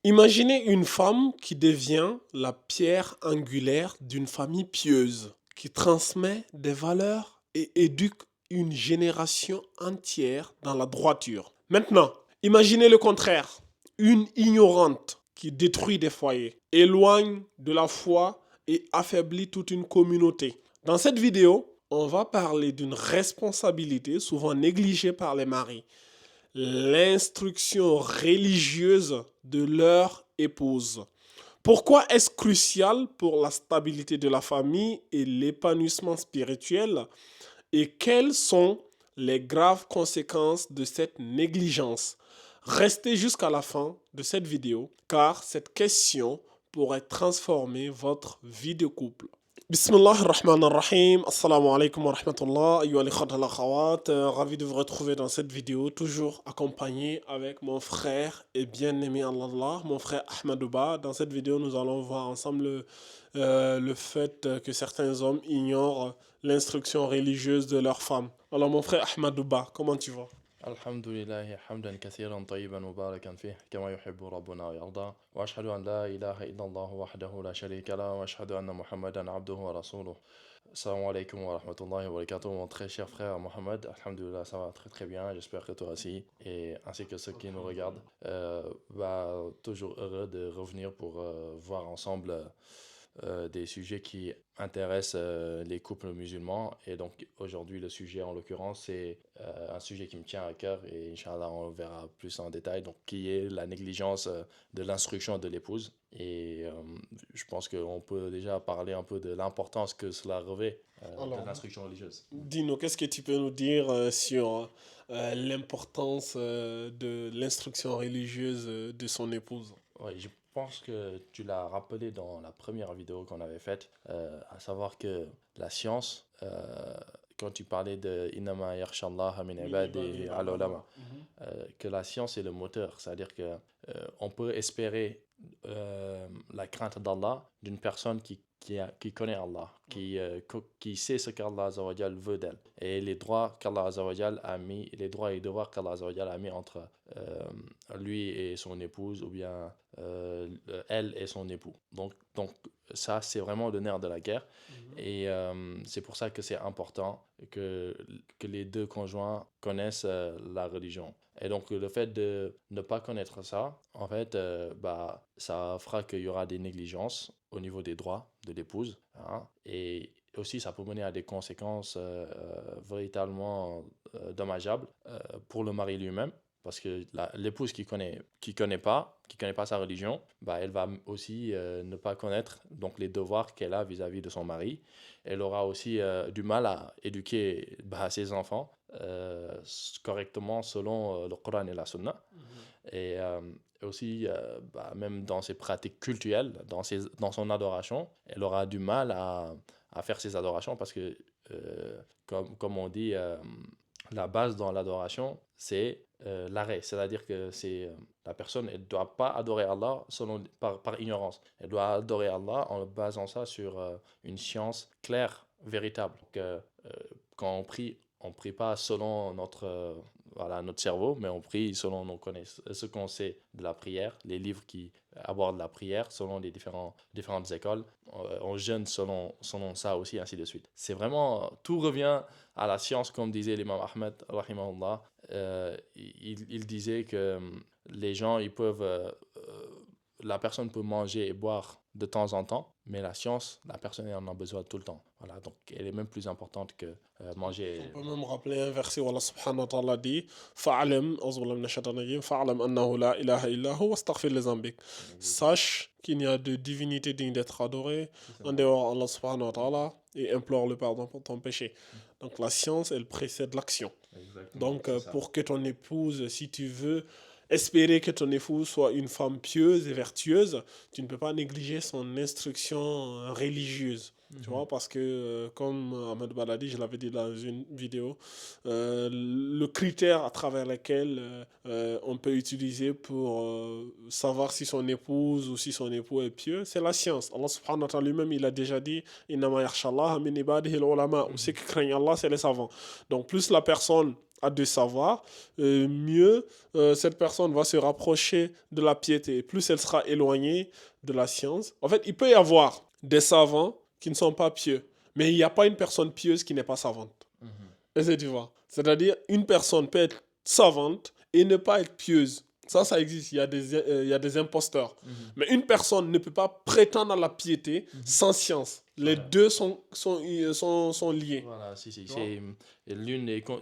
Imaginez une femme qui devient la pierre angulaire d'une famille pieuse, qui transmet des valeurs et éduque une génération entière dans la droiture. Maintenant, imaginez le contraire. Une ignorante qui détruit des foyers, éloigne de la foi et affaiblit toute une communauté. Dans cette vidéo, on va parler d'une responsabilité souvent négligée par les maris, l'instruction religieuse de leur épouse. Pourquoi est-ce crucial pour la stabilité de la famille et l'épanouissement spirituel? Et quelles sont les graves conséquences de cette négligence? Restez jusqu'à la fin de cette vidéo car cette question pourrait transformer votre vie de couple. Bismillah ar-Rahman ar-Rahim, Assalamu alaikum wa rahmatullah, ayyuha al-ikhwat al-akhawat. Ravi de vous retrouver dans cette vidéo, toujours accompagné avec mon frère et bien-aimé Allah, mon frère Ahmadouba. Dans cette vidéo, nous allons voir ensemble le fait que certains hommes ignorent l'instruction religieuse de leurs femmes. Alors mon frère Ahmadouba, comment tu vas? الحمد لله حمدا كثيرا طيبا مباركا فيه كما يحب ربنا ويرضى وأشهد أن لا إله إلا الله وحده لا شريك له وأشهد أن محمدا عبده ورسوله. Assalamu alaikum wa rahmatullahi wa barakatuh, mon très cher frère Mohamed. Alhamdulillah, ça va très très bien. J'espère que toi aussi, et ainsi que ceux qui nous regardent. Toujours heureux de revenir pour voir ensemble des sujets qui intéressent les couples musulmans. Et donc aujourd'hui, le sujet en l'occurrence, c'est un sujet qui me tient à cœur et Inch'Allah, on verra plus en détail. Donc, qui est la négligence de l'instruction de l'épouse. Et je pense qu'on peut déjà parler un peu de l'importance que cela revêt de Alors, l'instruction religieuse. dis-nous, qu'est-ce que tu peux nous dire sur l'importance de l'instruction religieuse de son épouse? Oui, je pense que tu l'as rappelé dans la première vidéo qu'on avait faite, à savoir que la science, quand tu parlais de Innama yakhshallaha min Min ibadihi ibadihi al-ulama. al-ulama, que la science est le moteur, c'est-à-dire que on peut espérer la crainte d'Allah d'une personne qui connaît Allah, qui sait ce qu'Allah Azza wa Jal veut d'elle et les droits qu'Allah Azza wa Jal a mis, les droits et devoirs qu'Allah Azza wa Jal a mis entre lui et son épouse ou bien elle et son époux. Donc ça, c'est vraiment le nerf de la guerre. Et c'est pour ça que c'est important que les deux conjoints connaissent la religion. Et donc le fait de ne pas connaître ça, en fait, ça fera qu'il y aura des négligences au niveau des droits de l'épouse, hein. Et aussi, ça peut mener à des conséquences véritablement dommageables pour le mari lui-même. Parce que l'épouse qui connaît pas sa religion, elle va aussi ne pas connaître donc les devoirs qu'elle a vis-à-vis de son mari. Elle aura aussi du mal à éduquer ses enfants correctement selon le Coran et la Sunna. Et aussi, même dans ses pratiques cultuelles, dans son adoration, elle aura du mal à faire ses adorations parce que, comme on dit, la base dans l'adoration, c'est l'arrêt. C'est-à-dire que la personne, elle ne doit pas adorer Allah par ignorance. Elle doit adorer Allah en basant ça sur une science claire, véritable. Quand on prie pas selon notre cerveau, mais on prie selon ce qu'on sait de la prière, les livres qui abordent la prière selon les différentes écoles. On jeûne selon ça aussi, ainsi de suite. C'est vraiment, tout revient à la science, comme disait l'imam Ahmed, rahimahullah. Il disait que les gens, la personne peut manger et boire de temps en temps, mais la science, la personne elle en a besoin tout le temps. Voilà, donc elle est même plus importante que manger. On peut même rappeler un verset où Allah subhanahu wa ta'ala dit Fa'alam, auzubillah minash shaitanir rajim, Fa'alam annahu la ilaha illa hu wastaghfir li zambik. Sache qu'il n'y a de divinité digne d'être adorée en dehors d'Allah subhanahu wa ta'ala et implore le pardon pour ton péché. Donc la science, elle précède l'action. Exactement, Donc c'est ça. pour que ton épouse, si tu veux espérer que ton épouse soit une femme pieuse et vertueuse, tu ne peux pas négliger son instruction religieuse. Tu vois, parce que, comme Ahmed Baladi, je l'avais dit dans une vidéo, le critère à travers lequel on peut utiliser pour savoir si son épouse ou si son époux est pieux, c'est la science. Allah subhanahu wa ta'ala lui-même, il a déjà dit Innama yakhshallaha min ibadihi al-ulama. Ceux qui craignent Allah, c'est les savants. Donc, plus la personne a de savoir, mieux cette personne va se rapprocher de la piété. Plus elle sera éloignée de la science. En fait, il peut y avoir des savants qui ne sont pas pieux, mais il n'y a pas une personne pieuse qui n'est pas savante. Mhm. Est-ce que tu vois? C'est-à-dire, une personne peut être savante et ne pas être pieuse. Ça existe. Il y a des imposteurs. Mhm. Mais une personne ne peut pas prétendre à la piété Mhm. sans science. Les Voilà. deux sont liés. Voilà, si, si. Tu vois?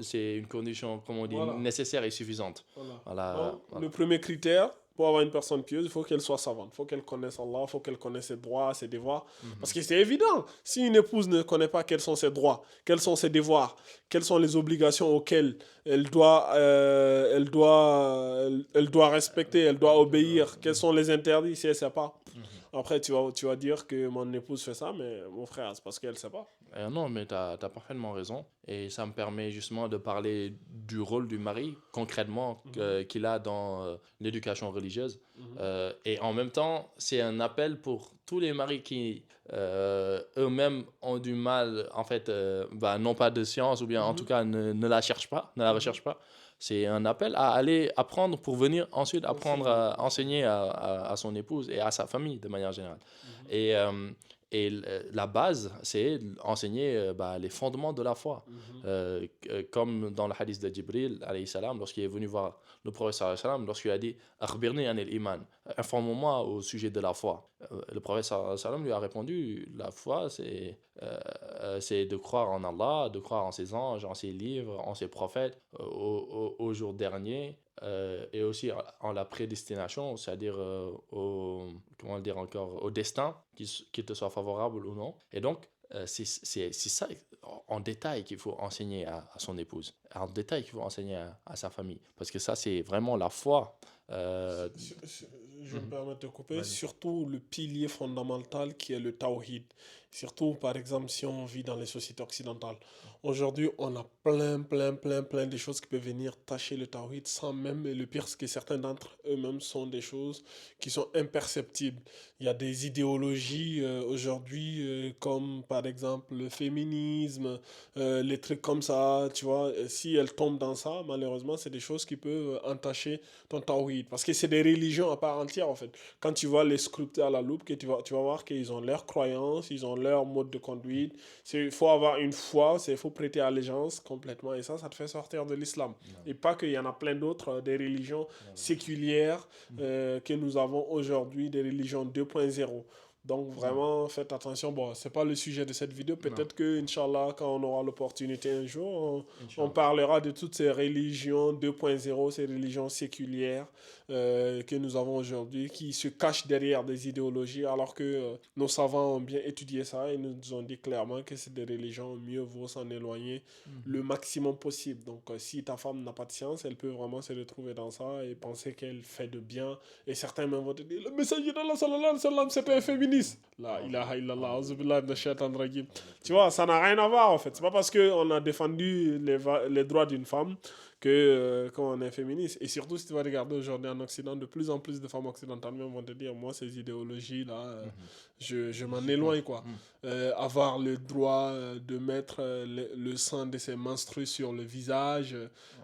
C'est une condition, comme on dit, Voilà. nécessaire et suffisante. Voilà. Voilà, Donc, voilà. le premier critère pour avoir une personne pieuse, il faut qu'elle soit savante. Il faut qu'elle connaisse Allah, il faut qu'elle connaisse ses droits, ses devoirs. Parce Mhm. que c'est évident, si une épouse ne connaît pas quels sont ses droits, quels sont ses devoirs, quelles sont les obligations auxquelles elle doit respecter, elle doit obéir, quels sont les interdits si elle ne sait pas. Mhm. Après, tu vas dire que mon épouse fait ça, mais mon frère, c'est parce qu'elle ne sait pas. Non, mais tu as parfaitement raison. Et ça me permet justement de parler du rôle du mari, concrètement, qu'il a dans l'éducation religieuse. Et en même temps, c'est un appel pour tous les maris qui eux-mêmes ont du mal, en fait, n'ont pas de science, ou bien en tout cas ne la cherchent pas, ne la recherchent pas. C'est un appel à aller apprendre pour venir ensuite apprendre à enseigner à son épouse et à sa famille de manière générale. Et, la base, c'est enseigner les fondements de la foi. Comme dans le hadith de Jibril, alayhi salam, lorsqu'il est venu voir le prophète, alayhi salam, lorsqu'il a dit Akhbirni anil iman, informe-moi au sujet de la foi. Le prophète alayhi salam lui a répondu la foi, c'est de croire en Allah, de croire en ses anges, en ses livres, en ses prophètes, au jour dernier. Et aussi en la prédestination, c'est-à-dire comment le dire encore, au destin, qu'il te soit favorable ou non. Et donc, c'est ça en détail qu'il faut enseigner à son épouse, en détail qu'il faut enseigner à sa famille. Parce que ça, c'est vraiment la foi. Je me Mhm. permets de te couper, Vas-y. surtout le pilier fondamental qui est le tawhid. Surtout, par exemple, si on vit dans les sociétés occidentales. Aujourd'hui, on a plein de choses qui peuvent venir tâcher le tawhid sans même, et le pire, c'est que certains d'entre eux-mêmes sont des choses qui sont imperceptibles. Il y a des idéologies aujourd'hui, comme par exemple le féminisme, les trucs comme ça, tu vois. Si elles tombent dans ça, malheureusement, c'est des choses qui peuvent entacher ton tawhid. Parce que c'est des religions à part entière, en fait. Quand tu vas les scruter à la loupe, que tu vas voir qu'ils ont leurs croyances, ils ont leur mode de conduite. Il faut avoir une foi, il faut prêter allégeance complètement. Et ça te fait sortir de l'islam. Non, Et pas qu'il y en a plein d'autres, des religions non, non. séculières que nous avons aujourd'hui, des religions 2.0. Donc Non, vraiment, faites attention. Bon, c'est pas le sujet de cette vidéo. non. Peut-être que, Inch'Allah, quand on aura l'opportunité un jour, on Inch'Allah. parlera de toutes ces religions 2.0, ces religions séculières que nous avons aujourd'hui, qui se cachent derrière des idéologies, alors que nos savants ont bien étudié ça et nous ont dit clairement que c'est des religions, mieux vaut s'en éloigner Mhm. le maximum possible. Donc, si ta femme n'a pas de science, elle peut vraiment se retrouver dans ça et penser qu'elle fait de bien. Et certains même vont te dire, le messager d'Allah, sallallahu alayhi wa sallam, c'était un féministe. La ilaha illallah, auzubillah minash shaitanir rajim. Tu vois, ça n'a rien à voir en fait. C'est pas parce qu'on a défendu les droits d'une femme que quand on est féministe. Et surtout, si tu vas regarder aujourd'hui en Occident, de plus en plus de femmes occidentales même vont te dire, moi, ces idéologies-là, Mhm. je Je m'en suis éloigne, contre. quoi. Mhm. Avoir le droit de mettre le sang de ses menstrues sur le visage,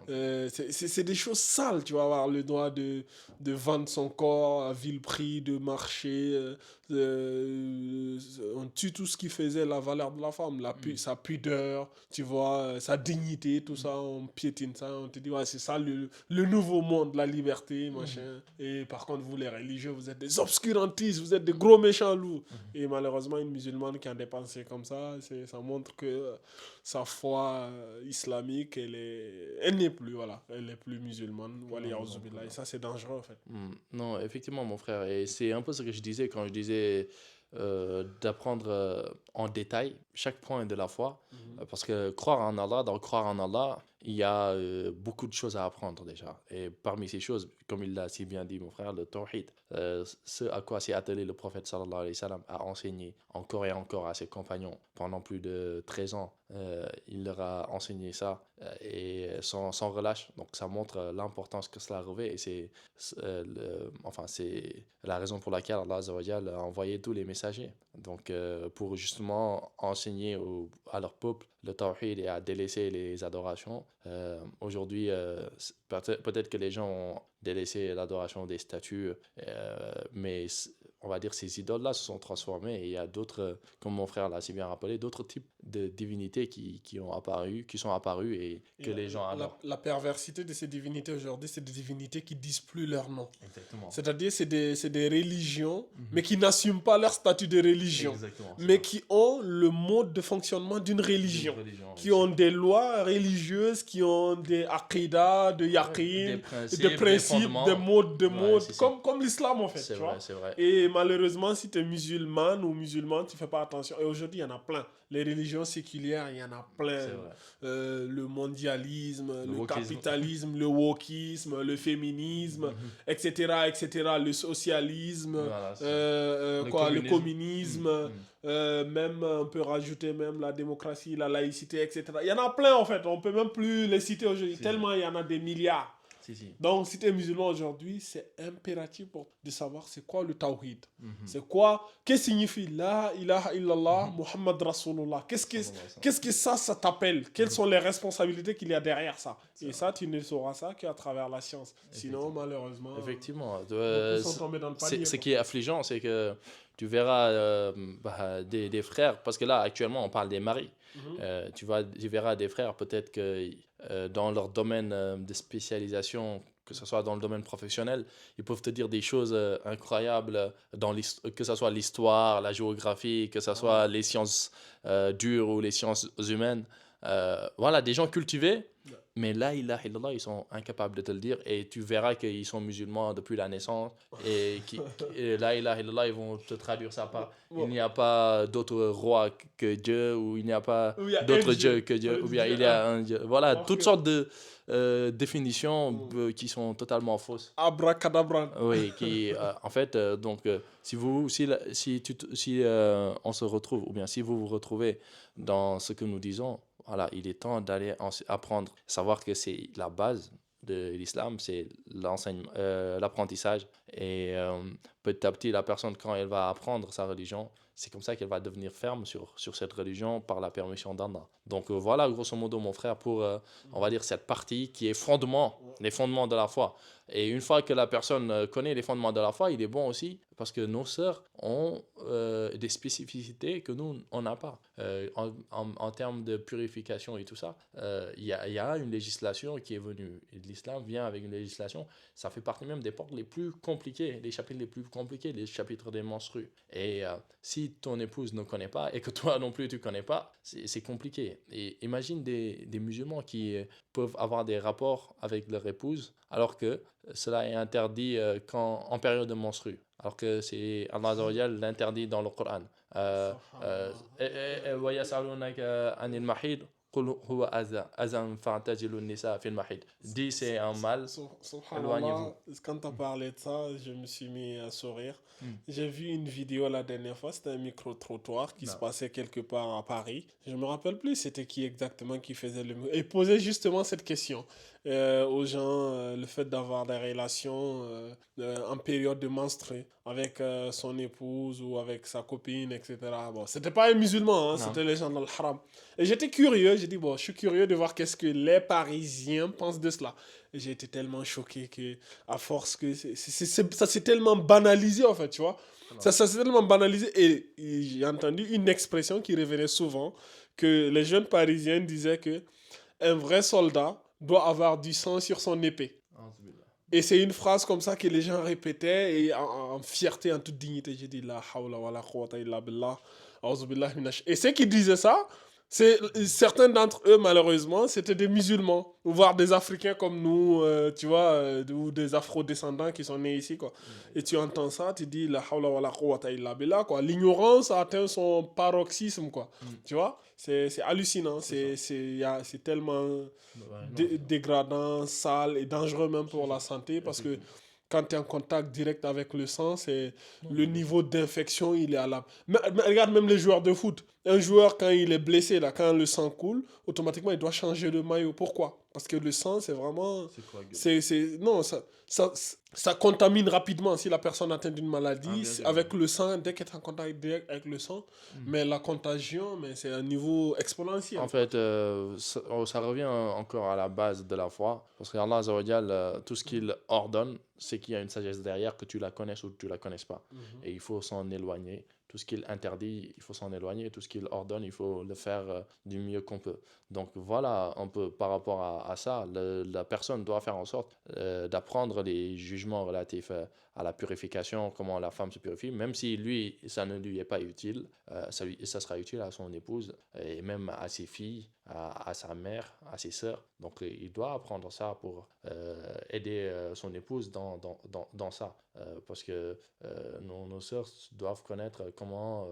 c'est des choses sales, tu vas avoir le droit de vendre son corps à vil prix, de marcher. On tue tout ce qui faisait la valeur de la femme, Mhm. sa pudeur, tu vois, sa dignité, tout ça, on piétine ça, on te dit, ouais, c'est ça le nouveau monde, la liberté, Mhm. machin. Et par contre, vous, les religieux, vous êtes des obscurantistes, vous êtes des gros méchants loups. Et malheureusement, une musulmane qui a des pensées comme ça montre que sa foi islamique, elle n'est plus, voilà, elle n'est plus musulmane, Non, wali non, non, et non. ça, c'est dangereux, en fait. Non, effectivement, mon frère. Et c'est un peu ce que je disais quand je disais d'apprendre en détail chaque point de la foi. Mhm. Parce que croire en Allah, dans croire en Allah, il y a beaucoup de choses à apprendre déjà. Et parmi ces choses, comme il l'a si bien dit, mon frère, le tawhid, ce à quoi s'est attelé le prophète sallallahu alayhi wa sallam à enseigner encore et encore à ses compagnons pendant plus de 13 ans. Il leur a enseigné ça et sans relâche. Donc ça montre l'importance que cela revêt. Et c'est la raison pour laquelle Allah Azza wa Jal a envoyé tous les messagers. Donc pour justement enseigner à leur peuple le tawhid et à délaisser les adorations Aujourd'hui, peut-être que les gens ont délaissé l'adoration des statues, mais on va dire ces idoles-là se sont transformées et il y a d'autres, comme mon frère l'a si bien rappelé, d'autres types de divinités qui sont apparues et Et que les gens adorent. la perversité de ces divinités aujourd'hui, c'est des divinités qui disent plus leur nom. Exactement. C'est-à-dire, c'est des religions, Mhm. mais qui n'assument pas leur statut de religion, Exactement. c'est mais ça. qui ont le mode de fonctionnement d'une religion, D'une religion, qui ont des lois religieuses, qui ont des aqidas, de des yaqin, principes, de des principes, fondements. de modes, Ouais, c'est ça. comme l'islam en fait, C'est tu vois. vrai, c'est vrai. Et malheureusement, si tu es musulman ou musulman, tu fais pas attention. Et aujourd'hui, il y en a plein. Les religions séculières, il y en a plein. C'est vrai. Le mondialisme, le wokisme. capitalisme, le wokisme, le féminisme, Mhm. etc., etc., le socialisme, Voilà, c'est le le communisme, Mhm. même on peut rajouter même la démocratie, la laïcité, etc. Il y en a plein en fait, on peut même plus les citer aujourd'hui, Si, tellement il y en a des milliards. si. Donc, si tu es musulman aujourd'hui, c'est impératif de savoir c'est quoi le tawhid. Mhm. C'est quoi, qu'est-ce que signifie la ilaha illallah, Muhammad Rasulullah. Qu'est-ce que ça t'appelle? Quelles sont les responsabilités qu'il y a derrière ça? Et ça, tu ne sauras ça qu'à travers la science. Sinon, malheureusement, Effectivement. beaucoup sont tombés dans le panier. Ce qui est affligeant, c'est que tu verras des frères, parce que là, actuellement, on parle des maris. Mhm. Tu verras des frères, peut-être que dans leur domaine de spécialisation, que ce soit dans le domaine professionnel, ils peuvent te dire des choses incroyables, que ce soit l'histoire, la géographie, que ce soit les sciences dures ou les sciences humaines. Voilà, des gens cultivés, mais la ilaha illallah, ils sont incapables de te le dire et tu verras qu'ils sont musulmans depuis la naissance et la ilaha illallah, ils vont te traduire ça par Bon. il n'y a pas d'autre roi que Dieu ou il n'y a pas Ou il y a d'autre un Dieu que Dieu ou bien il y a un Dieu. Voilà, Parce toutes que- sortes de définitions qui sont totalement fausses. Abracadabra. Oui, en fait, donc, si on se retrouve, ou bien si vous vous retrouvez dans ce que nous disons, voilà, il est temps d'aller apprendre, savoir que c'est la base de l'islam, c'est l'apprentissage. Et petit à petit, la personne, quand elle va apprendre sa religion, c'est comme ça qu'elle va devenir ferme sur cette religion par la permission d'Allah. Donc voilà, grosso modo, mon frère, pour, on va dire, cette partie qui est les fondements de la foi. Et une fois que la personne connaît les fondements de la foi, il est bon aussi parce que nos sœurs ont des spécificités que nous, on n'a pas. En termes de purification et tout ça, il y a une législation qui est venue. Et l'islam vient avec une législation. Ça fait partie même des portes les plus compliquées, les chapitres les plus compliqués, les chapitres des menstrues. Et si ton épouse ne connaît pas et que toi non plus tu ne connais pas, c'est compliqué. Et imagine des musulmans qui peuvent avoir des rapports avec leur épouse alors que cela est interdit en période de menstrue. Alors que c'est Allah Azza wa Jal l'interdit dans le Coran. وَيَسْأَلُونَكَ عَنِ الْمَحِيضِ قُلْ هُوَ أَذًى فَاعْتَزِلُوا النِّسَاءَ في المحيض. Dis c'est un mal. Subhanallah, Éloignez-vous. quand tu as parlé de ça, je me suis mis à sourire. Mm. J'ai vu une vidéo la dernière fois, c'était un micro-trottoir qui Non. se passait quelque part à Paris. Je me rappelle plus c'était qui exactement qui faisait et posait justement cette question aux gens, le fait d'avoir des relations en période de menstruée avec son épouse ou avec sa copine, etc. Bon, c'était pas un musulman, hein, Non. c'était les gens dans le haram. Et j'étais curieux, j'ai dit, bon, je suis curieux de voir qu'est-ce que les Parisiens pensent de cela. Et j'ai été tellement choqué que, à force que ça s'est tellement banalisé, en fait, tu vois. Ça s'est tellement banalisé. Et j'ai entendu une expression qui revenait souvent, que les jeunes Parisiens disaient que un vrai soldat doit avoir du sang sur son épée. Et c'est une phrase comme ça que les gens répétaient et en fierté, en toute dignité. J'ai dit, la hawla wa la quwwata illa billah. Et ceux qui disaient ça, certains d'entre eux, malheureusement, c'était des musulmans, voire des Africains comme nous, tu vois, ou des Afro-descendants qui sont nés ici, quoi. Et tu entends ça, tu dis, la hawla wa la quwwata illa billah, quoi. L'ignorance a atteint son paroxysme, quoi. Tu vois, c'est hallucinant, c'est tellement dégradant, sale et dangereux même pour la santé, parce que quand tu es en contact direct avec le sang, le niveau d'infection, il est à la... Mais regarde même les joueurs de foot. Un joueur, quand il est blessé, là, quand le sang coule, automatiquement, il doit changer de maillot. Pourquoi? Parce que le sang, c'est vraiment... C'est quoi, Non, ça contamine rapidement si la personne atteint d'une maladie Bien sûr. avec le sang, dès qu'elle est en contact direct avec le sang. Mais la contagion, mais c'est à un niveau exponentiel. En fait, ça revient encore à la base de la foi. Parce que Allah Azza wa Jal, tout ce qu'il ordonne, c'est qu'il y a une sagesse derrière, que tu la connaisses ou que tu la connaisses pas. Et il faut s'en éloigner. Tout ce qu'il interdit, il faut s'en éloigner. Tout ce qu'il ordonne, il faut le faire du mieux qu'on peut. Donc voilà, un peu par rapport à ça, la personne doit faire en sorte d'apprendre les jugements relatifs à la purification, comment la femme se purifie, même si lui, ça ne lui est pas utile, ça sera utile à son épouse et même à ses filles, à sa mère, à ses sœurs. Donc il doit apprendre ça pour aider son épouse dans ça. Parce que nos sœurs doivent connaître comment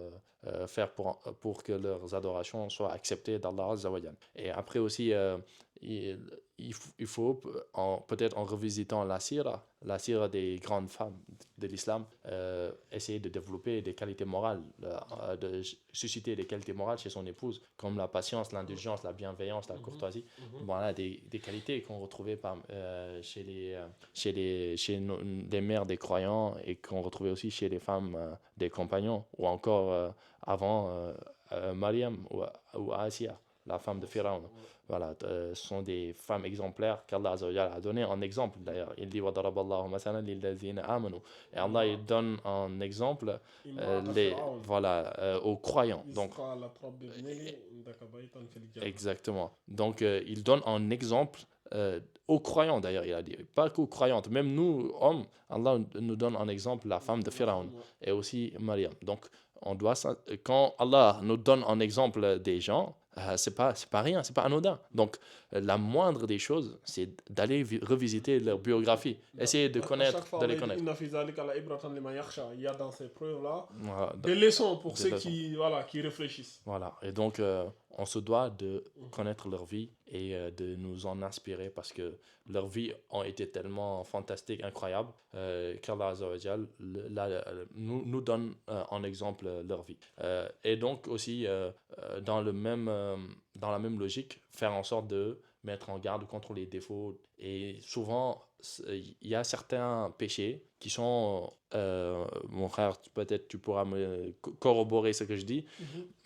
faire pour que leurs adorations soient acceptées d'Allah Azza wa Jal. Et après aussi, il, il faut peut-être en revisitant la sira des grandes femmes de l'islam, essayer de développer des qualités morales, de susciter des qualités morales chez son épouse, comme la patience, l'indulgence, la bienveillance, la courtoisie. Voilà, des qualités qu'on retrouvait chez les mères des croyants et qu'on retrouvait aussi chez les femmes des compagnons, ou encore avant Mariam ou Asiya, la femme de Pharaon. Voilà, ce sont des femmes exemplaires qu'Allah Azza wa Jalla a donné en exemple d'ailleurs. Il dit وَضَرَبَ اللَّهُ مَثَلًا لِلَّذِينَ آمَنُوا. Et Allah il donne en exemple voilà, aux croyants. Donc, exactement. Donc, il donne en exemple aux croyants d'ailleurs, il a dit. Pas qu'aux croyantes. Même nous, hommes, Allah nous donne en exemple la femme de Pharaon et aussi Mariam. Donc, quand Allah nous donne en exemple des gens, c'est pas rien, c'est pas anodin. Donc, la moindre des choses, c'est d'aller revisiter leur biographie, essayer de les connaître. Il y a dans ces preuves-là Voilà, des leçons pour des ceux leçons. qui réfléchissent. Voilà, et donc on se doit de connaître leur vie et de nous en inspirer parce que leurs vies ont été tellement fantastiques, incroyables, qu'Allah Azza wa Jal nous donne en exemple leur vie. Et donc aussi, dans la même logique, faire en sorte de mettre en garde contre les défauts. Et souvent, il y a certains péchés qui sont, mon frère, peut-être tu pourras me corroborer ce que je dis,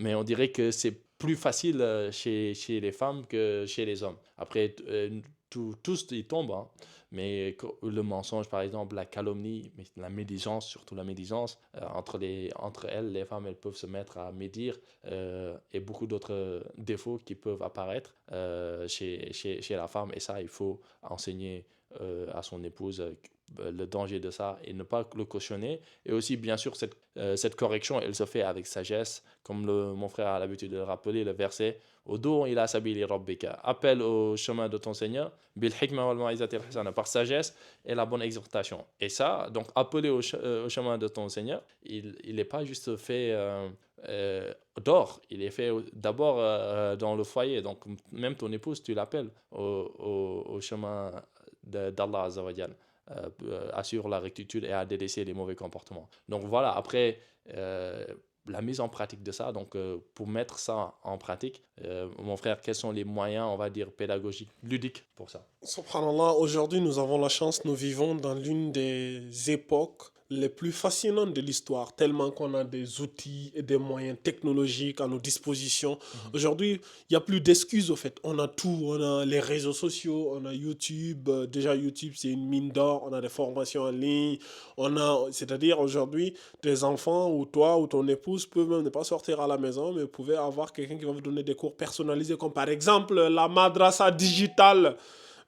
mais on dirait que c'est plus facile chez les femmes que chez les hommes. Après, tous y tombent, hein. Mais le mensonge, par exemple, la calomnie, mais la médisance, surtout la médisance, entre elles, les femmes, elles peuvent se mettre à médire et beaucoup d'autres défauts qui peuvent apparaître chez la femme. Et ça, il faut enseigner à son épouse le danger de ça et ne pas le cautionner. Et aussi, bien sûr, cette correction, elle se fait avec sagesse, comme mon frère a l'habitude de le rappeler, le verset Udu ila sabili rabbika. Appelle au chemin de ton Seigneur, bil hikma wal mau'izati al hasana, par sagesse et la bonne exhortation. Et ça, donc appeler au chemin de ton Seigneur, il n'est pas juste fait d'or, il est fait d'abord dans le foyer. Donc même ton épouse, tu l'appelles au chemin d'Allah Azza wa Jal. Assure la rectitude et à délaisser les mauvais comportements. Donc voilà, après la mise en pratique de ça, donc pour mettre ça en pratique, mon frère, quels sont les moyens, on va dire, pédagogiques, ludiques pour ça? Subhanallah, aujourd'hui nous avons la chance, nous vivons dans l'une des époques les plus fascinantes de l'histoire, tellement qu'on a des outils et des moyens technologiques à nos dispositions. Aujourd'hui, il n'y a plus d'excuses au fait. On a tout, on a les réseaux sociaux, on a YouTube. Déjà YouTube, c'est une mine d'or, on a des formations en ligne. C'est-à-dire aujourd'hui, des enfants ou toi ou ton épouse peuvent même ne pas sortir à la maison, mais vous pouvez avoir quelqu'un qui va vous donner des cours personnalisés, comme par exemple la madrasa digitale.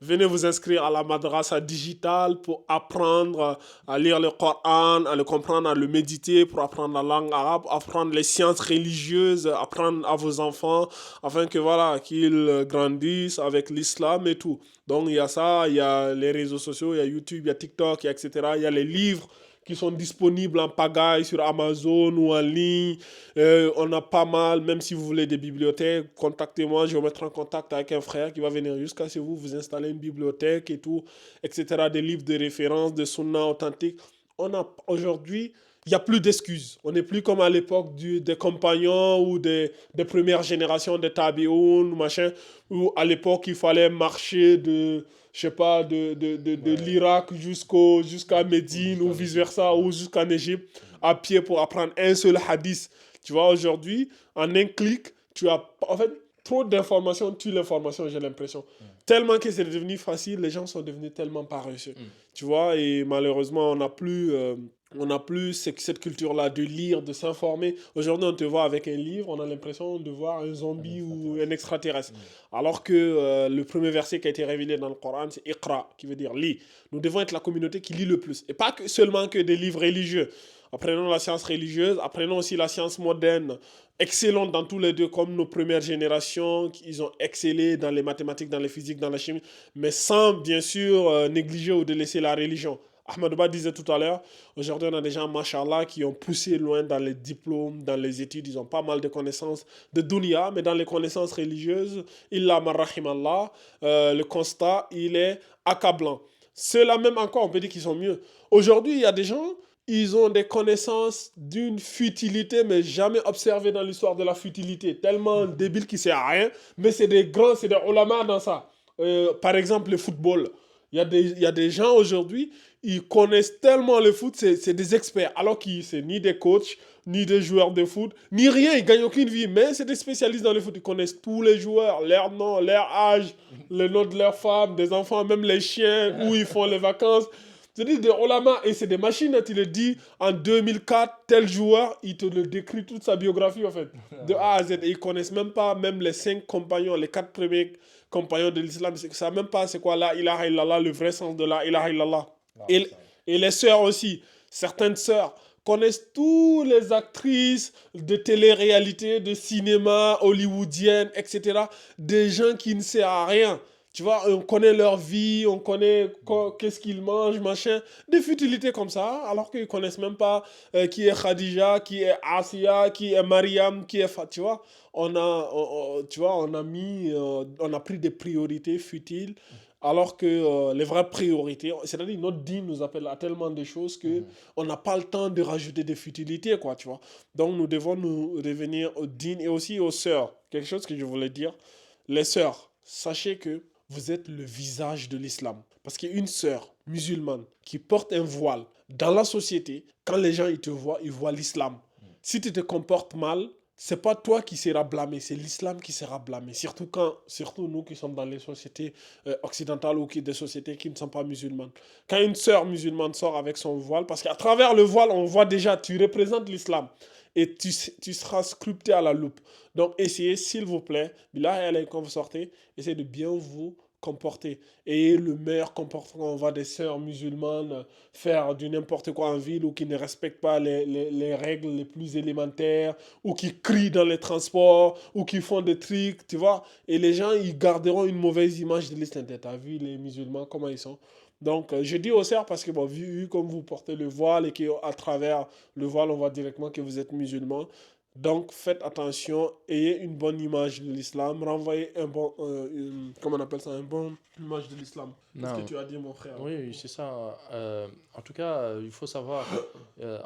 Venez vous inscrire à la madrasa digitale pour apprendre à lire le Coran, à le comprendre, à le méditer, pour apprendre la langue arabe, apprendre les sciences religieuses, apprendre à vos enfants, afin que voilà, qu'ils grandissent avec l'islam et tout. Donc il y a ça, il y a les réseaux sociaux, il y a YouTube, il y a TikTok, etc. Il y a les livres qui sont disponibles en pagaille sur Amazon ou en ligne. On a pas mal, même si vous voulez des bibliothèques, contactez-moi, je vais vous mettre en contact avec un frère qui va venir jusqu'à chez vous, vous installer une bibliothèque et tout, etc. Des livres de référence, de sunna authentiques. On a aujourd'hui, il n'y a plus d'excuses. On n'est plus comme à l'époque des compagnons ou des premières générations des tabi'oun, machin, où à l'époque il fallait marcher je sais pas, de Ouais, l'Irak jusqu'à ou Médine ou jusqu'en Égypte. vice-versa, Ouais. ou jusqu'en Égypte, à pied pour apprendre un seul hadith. Tu vois, aujourd'hui, en un clic, tu as, en fait, trop d'informations tue l'information, j'ai l'impression. Tellement que c'est devenu facile, les gens sont devenus tellement paresseux. Mm. Tu vois, et malheureusement, on n'a plus cette culture-là de lire, de s'informer. Aujourd'hui, on te voit avec un livre, on a l'impression de voir un Un zombie ou un extraterrestre. extraterrestre. Mm. Alors que le premier verset qui a été révélé dans le Coran, c'est Iqra, qui veut dire lis. Nous devons être la communauté qui lit le plus. Et pas seulement que des livres religieux. Apprenons la science religieuse, apprenons aussi la science moderne, excellente dans tous les deux, comme nos premières générations, ils ont excellé dans les mathématiques, dans les physiques, dans la chimie, mais sans bien sûr négliger ou délaisser la religion. Ahmed Ba disait tout à l'heure, aujourd'hui on a des gens, machallah, qui ont poussé loin dans les diplômes, dans les études, ils ont pas mal de connaissances de dunya, mais dans les connaissances religieuses, illa marrahim Allah, le constat, il est accablant. Ceux-là même encore, on peut dire qu'ils sont mieux. Aujourd'hui, il y a des gens, ils ont des connaissances d'une futilité, mais jamais observées dans l'histoire de la futilité. Tellement débile qui ne sert à rien, mais c'est des grands, c'est des ulama dans ça. Par exemple, le football. Il y a des gens aujourd'hui, ils connaissent tellement le foot, c'est des experts. Alors qu'ils c'est ni des coachs, ni des joueurs de foot, ni rien, ils gagnent aucune vie. Mais c'est des spécialistes dans le foot, ils connaissent tous les joueurs, leur nom, leur âge, le nom de leurs femmes, des enfants, même les chiens, où ils font les vacances. C'est-à-dire des ulama, et c'est des machines, tu le dis, en 2004, tel joueur, il te le décrit toute sa biographie, en fait, de A à Z. Et ils connaissent même pas, même les 5 compagnons, les 4 premiers compagnons de l'islam, ils ne savent même pas c'est quoi la ilaha illallah, le vrai sens de la ilaha illallah. Ah, Et, ça. et les sœurs aussi, certaines sœurs connaissent toutes les actrices de télé-réalité, de cinéma, hollywoodiennes, etc. Des gens qui ne servent à rien. Tu vois, on connaît leur vie, on connaît qu'est-ce qu'ils mangent, machin. Des futilités comme ça, alors qu'ils ne connaissent même pas qui est Khadija, qui est Asiya, qui est Mariam, qui est... Tu vois, tu vois, on a pris des priorités futiles, alors que les vraies priorités, c'est-à-dire notre dîme nous appelle à tellement de choses que Mhm. on n'a pas le temps de rajouter des futilités, quoi, tu vois. Donc nous devons nous revenir au dîme et aussi aux sœurs. Quelque chose que je voulais dire, les sœurs, sachez que vous êtes le visage de l'islam. Parce qu'une sœur musulmane qui porte un voile dans la société, quand les gens ils te voient, ils voient l'islam. Si tu te comportes mal, c'est pas toi qui seras blâmé, c'est l'islam qui sera blâmé. Surtout nous qui sommes dans les sociétés occidentales ou des sociétés qui ne sont pas musulmanes. Quand une sœur musulmane sort avec son voile, parce qu'à travers le voile, on voit déjà, tu représentes l'islam. Et tu seras scruté à la loupe. Donc essayez, s'il vous plaît, quand vous sortez, essayez de bien vous comporter. Et le meilleur comportement, on voit des sœurs musulmanes faire du n'importe quoi en ville ou qui ne respectent pas les règles les plus élémentaires ou qui crient dans les transports ou qui font des trucs, tu vois. Et les gens, ils garderont une mauvaise image de l'islam. T'as vu les musulmans, comment ils sont? Donc, je dis aux sœurs parce que, bon, vu comme vous portez le voile et qu'à travers le voile, on voit directement que vous êtes musulman. Donc, faites attention, ayez une bonne image de l'islam, renvoyez comment on appelle ça, une bonne image de l'islam. Qu'est-ce que Non, tu as dit, mon frère, à oui, oui, propos? c'est ça. En tout cas, il faut savoir,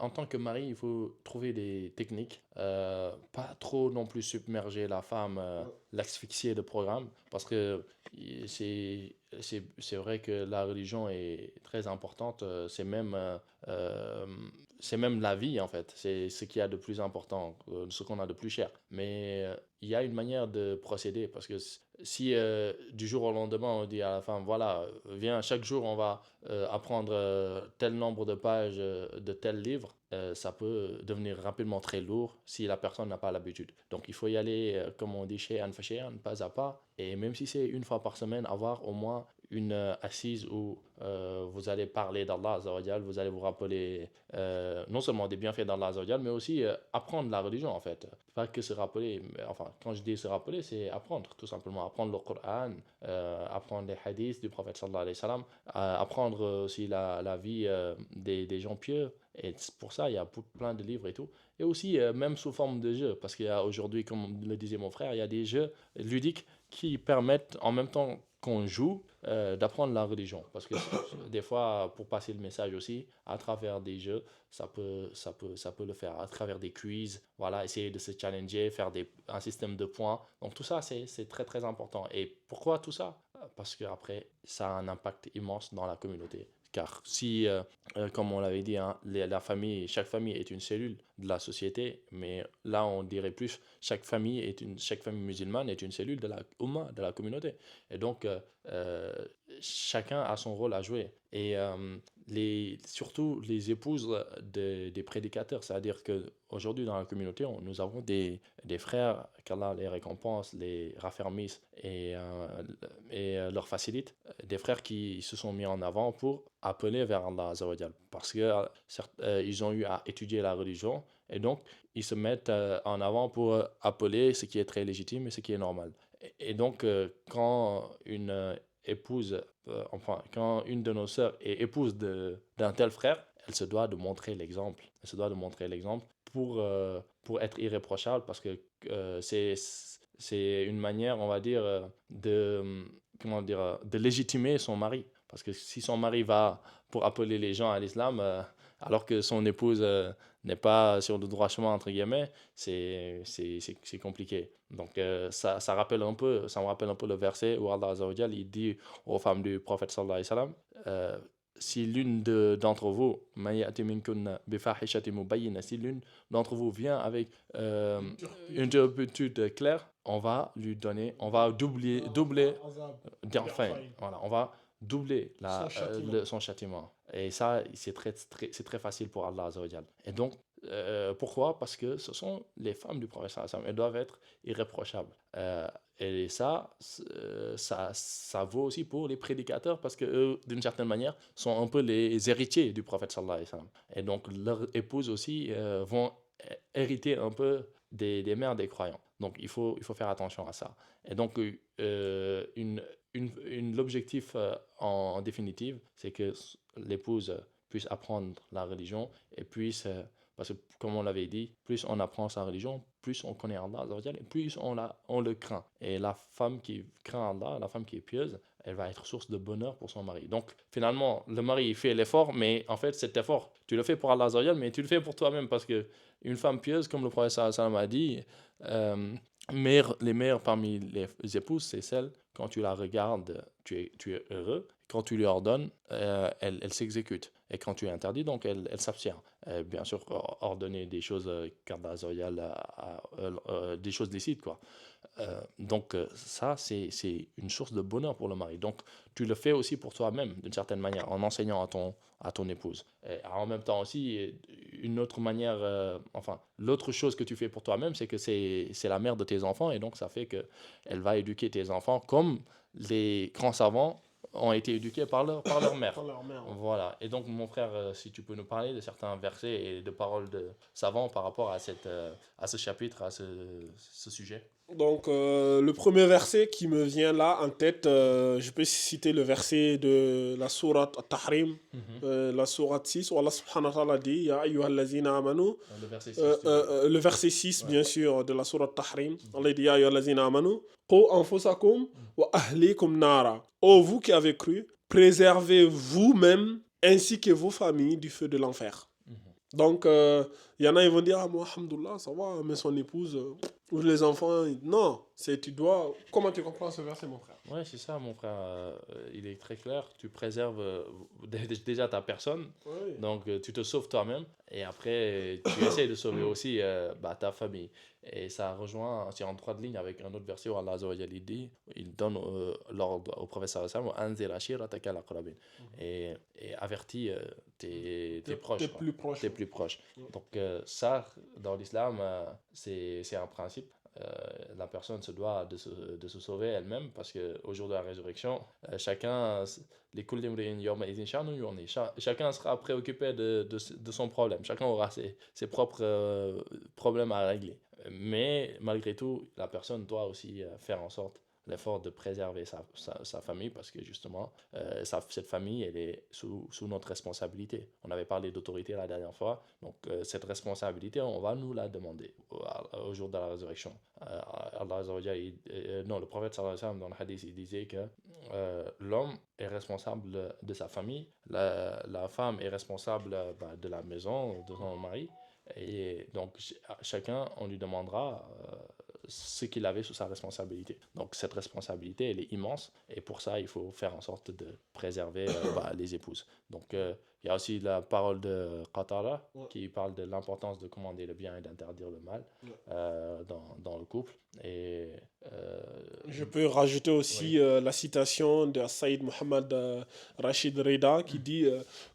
en tant que mari, il faut trouver des techniques, pas trop non plus submerger la femme, l'asphyxier de programme, parce que c'est vrai que la religion est très importante, euh, c'est même la vie en fait, c'est ce qu'il y a de plus important, ce qu'on a de plus cher. Mais il y a une manière de procéder, parce que si du jour au lendemain on dit à la femme, voilà, viens, chaque jour on va apprendre tel nombre de pages de tel livre, ça peut devenir rapidement très lourd si la personne n'a pas l'habitude. Donc il faut y aller, comme on dit, chez Anne, pas à pas. Et même si c'est une fois par semaine, avoir au moins une assise où vous allez parler d'Allah Azzawajal, vous allez vous rappeler non seulement des bienfaits d'Allah Azzawajal, mais aussi apprendre la religion en fait. Pas que se rappeler, mais, enfin, quand je dis se rappeler, c'est apprendre tout simplement. Apprendre le Coran, apprendre les hadiths du prophète sallallahu alayhi wa sallam, apprendre aussi la vie des gens pieux. Et pour ça, il y a plein de livres et tout. Et aussi, même sous forme de jeux, parce qu'il y a aujourd'hui, comme le disait mon frère, il y a des jeux ludiques qui permettent en même temps qu'on joue d'apprendre la religion. Parce que des fois, pour passer le message aussi, à travers des jeux, ça peut le faire. À travers des quiz, voilà, essayer de se challenger, faire un système de points. Donc tout ça, c'est très très important. Et pourquoi tout ça? Parce qu'après, ça a un impact immense dans la communauté. Car si, comme on l'avait dit, hein, chaque famille est une cellule de la société, mais là on dirait plus, chaque famille musulmane est une cellule de la Ummah, de la communauté. Et donc, euh, chacun a son rôle à jouer. Et surtout les épouses des prédicateurs, c'est-à-dire qu'aujourd'hui dans la communauté, nous avons des frères, qu'Allah les récompense, les raffermisse leur facilite, des frères qui se sont mis en avant pour appeler vers Allah Azza wa Jal, parce que ils ont eu à étudier la religion, et donc ils se mettent en avant pour appeler ce qui est très légitime et ce qui est normal. Et donc, quand quand une de nos sœurs est épouse d'un tel frère, elle se doit de montrer l'exemple. Elle se doit de montrer l'exemple pour être irréprochable, parce que c'est une manière, on va dire, de légitimer son mari. Parce que si son mari va pour appeler les gens à l'islam, alors que son épouse n'est pas sur le droit chemin, entre guillemets, c'est compliqué. Donc, ça me rappelle un peu le verset où Allah Azza wa Jal, il dit aux femmes du prophète sallallahu alayhi wa sallam, si d'entre vous, si l'une d'entre vous vient avec une turpitude claire, on va lui donner, on va doubler, enfin, voilà, on va doubler son châtiment. Et ça, c'est très facile pour Allah Azza wa Jal. Et donc, pourquoi? Parce que ce sont les femmes du prophète sallallahu alayhi wa sallam. Elles doivent être irréprochables. Et ça vaut aussi pour les prédicateurs, parce qu'eux, d'une certaine manière, sont un peu les héritiers du prophète sallallahu alayhi wa sallam. Et donc, leurs épouses aussi vont hériter un peu des mères des croyants. Donc, il faut faire attention à ça. Et donc, l'objectif en définitive, c'est que l'épouse puisse apprendre la religion et puisse, parce que comme on l'avait dit, plus on apprend sa religion, plus on connaît Allah, et plus on le craint. Et la femme qui craint Allah, la femme qui est pieuse, elle va être source de bonheur pour son mari. Donc finalement, le mari fait l'effort, mais en fait cet effort, tu le fais pour Allah, mais tu le fais pour toi-même, parce que une femme pieuse, comme le prophète sallallahu alayhi wa sallam a dit, les meilleures parmi les épouses, c'est celle, quand tu la regardes, tu es heureux. Quand tu lui ordonnes, elle s'exécute. Et quand tu interdis, donc elle s'abstient. Bien sûr, ordonner des choses des choses licites, quoi. Donc ça, c'est une source de bonheur pour le mari. Donc tu le fais aussi pour toi-même, d'une certaine manière, en enseignant à ton épouse. Et en même temps aussi, une autre manière, l'autre chose que tu fais pour toi-même, c'est que c'est la mère de tes enfants, et donc ça fait qu'elle va éduquer tes enfants comme les grands savants ont été éduqués par leur mère. Par leur mère. Voilà. Et donc, mon frère, si tu peux nous parler de certains versets et de paroles de savants par rapport à ce chapitre, à ce sujet. Donc, le premier verset qui me vient là en tête, je peux citer le verset de la sourate At-Tahrim, la sourate 6, où Allah subhanahu wa ta'ala dit Ya ayyuhallazina amanu. Le verset 6. Le verset 6, bien sûr, de la sourate Tahrim. Allah dit Ya ayyuhallazina amanu. Qu anfusakum wa ahlikum nara. Ô vous qui avez cru, préservez vous-même ainsi que vos familles du feu de l'enfer. Donc, il y en a, ils vont dire, ah, moi, alhamdoulilah, ça va, mais son épouse, ou les enfants, non, tu dois... Comment tu comprends ce verset, mon frère? Ouais, c'est ça, mon frère. Il est très clair. Tu préserves déjà ta personne, Oui. donc tu te sauves toi-même, et après, tu essaies de sauver aussi ta famille. Et ça rejoint, c'est en droite ligne avec un autre verset où Allah Azza wa Jalla dit, il donne l'ordre au prophète sallallahu alayhi wa sallam, Anzir ashirataka al-aqrabin, et avertis tes proches. Tes plus proches. Tes plus proches. Donc ça, dans l'islam, c'est un principe. La personne se doit de se sauver elle-même, parce qu'au jour de la résurrection, chacun sera préoccupé de son problème. Chacun aura ses propres problèmes à régler. Mais malgré tout, la personne doit aussi faire en sorte l'effort de préserver sa famille parce que justement, cette famille, elle est sous notre responsabilité. On avait parlé d'autorité la dernière fois, donc cette responsabilité, on va nous la demander au jour de la résurrection. Allah Azza wa Jalla, non, le prophète sallallahu alayhi wa sallam, dans le hadith, il disait que l'homme est responsable de sa famille, la femme est responsable de la maison, de son mari, et donc chacun, on lui demandera ce qu'il avait sous sa responsabilité. Donc cette responsabilité, elle est immense, et pour ça, il faut faire en sorte de préserver les épouses. Donc il y a aussi la parole de Qatala Ouais. qui parle de l'importance de commander le bien et d'interdire le mal Ouais. dans le couple. Et Je peux rajouter oui. aussi la citation de Saïd Mohamed Rachid Reda qui dit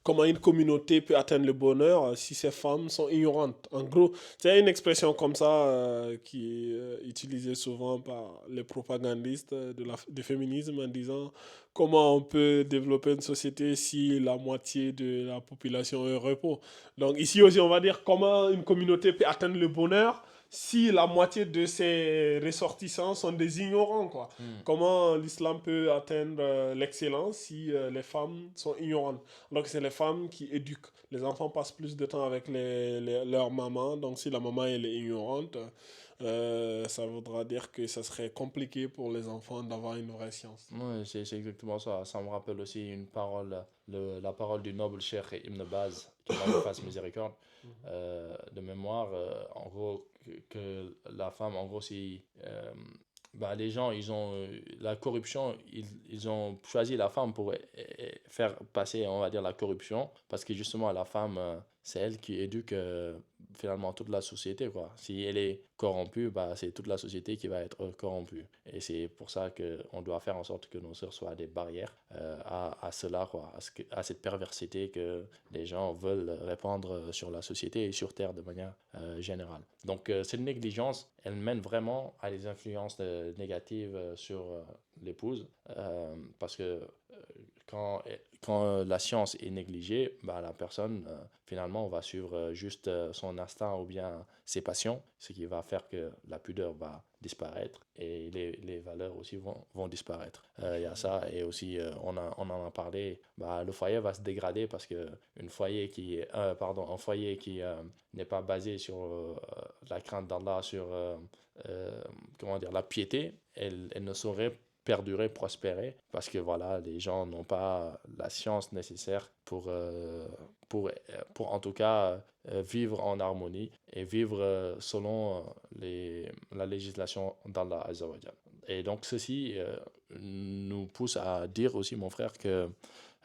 comment une communauté peut atteindre le bonheur si ses femmes sont ignorantes. En gros, c'est une expression comme ça qui est utilisée souvent par les propagandistes du féminisme en disant comment on peut développer une société si la moitié de la population est au repos. Donc ici aussi, on va dire comment une communauté peut atteindre le bonheur si la moitié de ses ressortissants sont des ignorants, quoi. Hmm. Comment l'islam peut atteindre l'excellence si les femmes sont ignorantes? Donc, c'est les femmes qui éduquent. Les enfants passent plus de temps avec leur maman. Donc, si la maman elle est ignorante, ça voudra dire que ça serait compliqué pour les enfants d'avoir une vraie science. Ouais, c'est exactement ça. Ça me rappelle aussi une parole, la parole du noble cheikh Ibn Baz, qui m'a fasse miséricorde, de mémoire. En gros, que la femme, en gros, si les gens, ils ont la corruption, ils ont choisi la femme pour faire passer, on va dire, la corruption, parce que justement, la femme, c'est elle qui éduque finalement toute la société, quoi. Si elle est corrompue, c'est toute la société qui va être corrompue. Et c'est pour ça qu'on doit faire en sorte que nos sœurs soient des barrières à cela, quoi, à cette perversité que les gens veulent répandre sur la société et sur Terre de manière générale. Donc cette négligence, elle mène vraiment à des influences négatives sur l'épouse, parce que quand la science est négligée, la personne, finalement, va suivre juste son instinct ou bien ses passions, ce qui va faire que la pudeur va disparaître et les valeurs aussi vont disparaître. Il y a ça, et aussi, on en a parlé, le foyer va se dégrader parce que un foyer qui n'est pas basé sur la crainte d'Allah, sur comment dire, la piété, elle ne saurait perdurer, prospérer, parce que voilà, les gens n'ont pas la science nécessaire pour en tout cas vivre en harmonie et vivre selon la législation d'Allah Azza wa Jal. Et donc ceci nous pousse à dire aussi, mon frère, que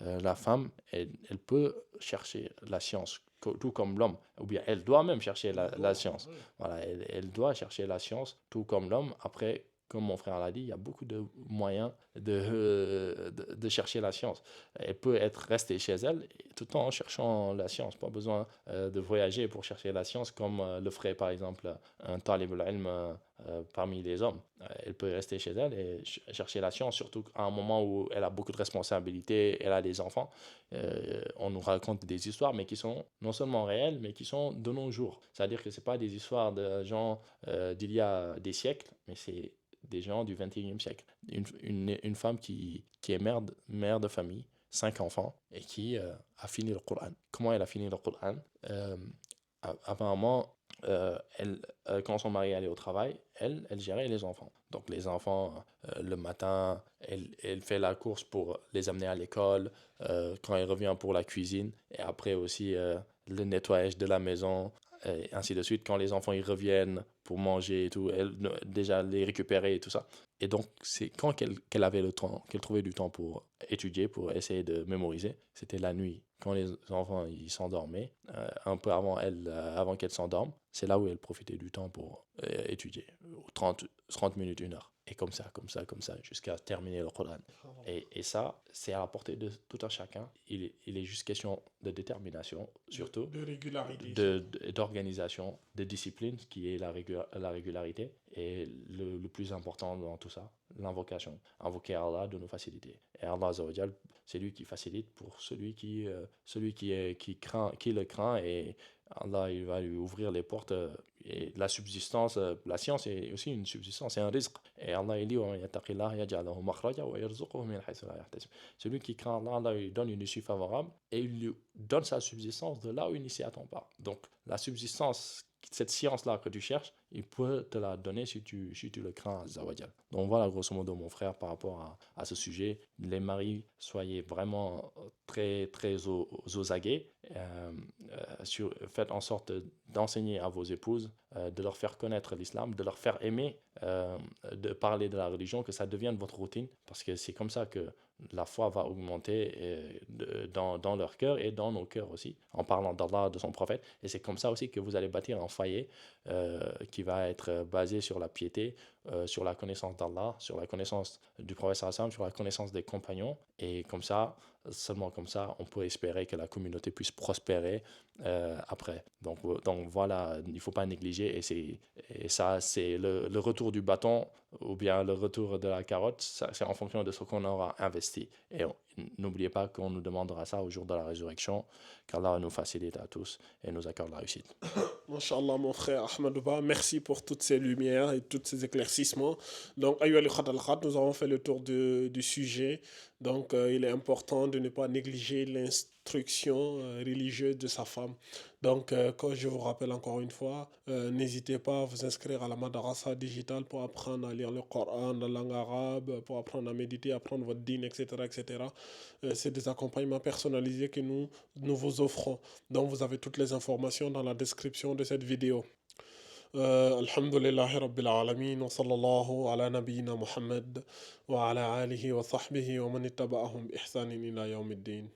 la femme, elle peut chercher la science, tout comme l'homme, ou bien elle doit même chercher la science. Voilà, elle doit chercher la science, tout comme l'homme. Après, comme mon frère l'a dit, il y a beaucoup de moyens de chercher la science. Elle peut restée chez elle tout en cherchant la science. Pas besoin de voyager pour chercher la science comme le ferait par exemple un talib al-ilm parmi les hommes. Elle peut rester chez elle et chercher la science, surtout à un moment où elle a beaucoup de responsabilités, elle a des enfants. On nous raconte des histoires, mais qui sont non seulement réelles, mais qui sont de nos jours. C'est-à-dire que ce pas des histoires de gens d'il y a des siècles, mais c'est des gens du 21e siècle. Une femme qui est mère de famille, 5 enfants, et qui a fini le Coran. Comment elle a fini le Coran? Apparemment, quand son mari allait au travail, elle gérait les enfants. Donc les enfants, le matin, elle fait la course pour les amener à l'école, quand elle revient pour la cuisine, et après aussi le nettoyage de la maison, et ainsi de suite. Quand les enfants ils reviennent pour manger et tout, elle déjà les récupérer et tout ça. Et donc, c'est quand qu'elle avait le temps, qu'elle trouvait du temps pour étudier, pour essayer de mémoriser, c'était la nuit. Quand les enfants ils s'endormaient, un peu avant qu'elle s'endorme, c'est là où elle profitait du temps pour étudier. 30 minutes, 1 heure. Et comme ça, jusqu'à terminer le Coran. Et ça, c'est à la portée de tout un chacun. Il est juste question de détermination, surtout, De régularité, surtout. d'organisation, de discipline, qui est la régularité. Et le plus important dans tout ça, l'invocation. Invoquer Allah de nous faciliter. Et Allah Azza wa Jal, c'est lui qui facilite pour celui qui le craint Allah il va lui ouvrir les portes et la subsistance, la science est aussi une subsistance, c'est un risque. Et Allah il dit وَمَن يَتَّقِ اللَّهَ يَجْعَل لَهُ مَخْرَجًا وَيَرْزُقْهُ مِنْ حَيْثُ لَا يَحْتَسِبُ. Celui qui craint Allah, Allah lui donne une issue favorable et il lui donne sa subsistance de là où il ne s'y attend pas. Donc la subsistance, cette science-là que tu cherches, il peut te la donner si tu le crains, Azza wa Jal. Donc voilà, grosso modo, mon frère, par rapport à ce sujet. Les maris, soyez vraiment très aux aguets. Faites en sorte d'enseigner à vos épouses, de leur faire connaître l'islam, de leur faire aimer, de parler de la religion, que ça devienne votre routine, parce que c'est comme ça que la foi va augmenter dans leur cœur et dans nos cœurs aussi, en parlant d'Allah, de son prophète. Et c'est comme ça aussi que vous allez bâtir un foyer qui va être basé sur la piété, sur la connaissance d'Allah, sur la connaissance du prophète sallam, sur la connaissance des compagnons. Et comme ça, seulement comme ça, on peut espérer que la communauté puisse prospérer après. Donc voilà, il ne faut pas négliger. Et ça, c'est le retour du bâton ou bien le retour de la carotte. C'est en fonction de ce qu'on aura investi. Et n'oubliez pas qu'on nous demandera ça au jour de la résurrection, qu'Allah nous facilite à tous et nous accorde la réussite. Masha'Allah, mon frère Ahmadouba, merci pour toutes ces lumières et tous ces éclaircissements. Donc, Ayyuha al-Khat al-Khat, nous avons fait le tour du sujet. Donc, il est important de ne pas négliger l'instruction religieuse de sa femme. Donc, quand je vous rappelle encore une fois, n'hésitez pas à vous inscrire à la madrasa digitale pour apprendre à lire le Coran dans la langue arabe, pour apprendre à méditer, apprendre votre dîn, etc., etc. C'est des accompagnements personnalisés que nous vous offrons. Donc, vous avez toutes les informations dans la description de cette vidéo. Alhamdulillahi Rabbil Alamin wa sallallahu ala nabiyyina Muhammad wa ala alihi wa sahbihi wa man ittaba'ahum bi ihsanin ila yawmiddin.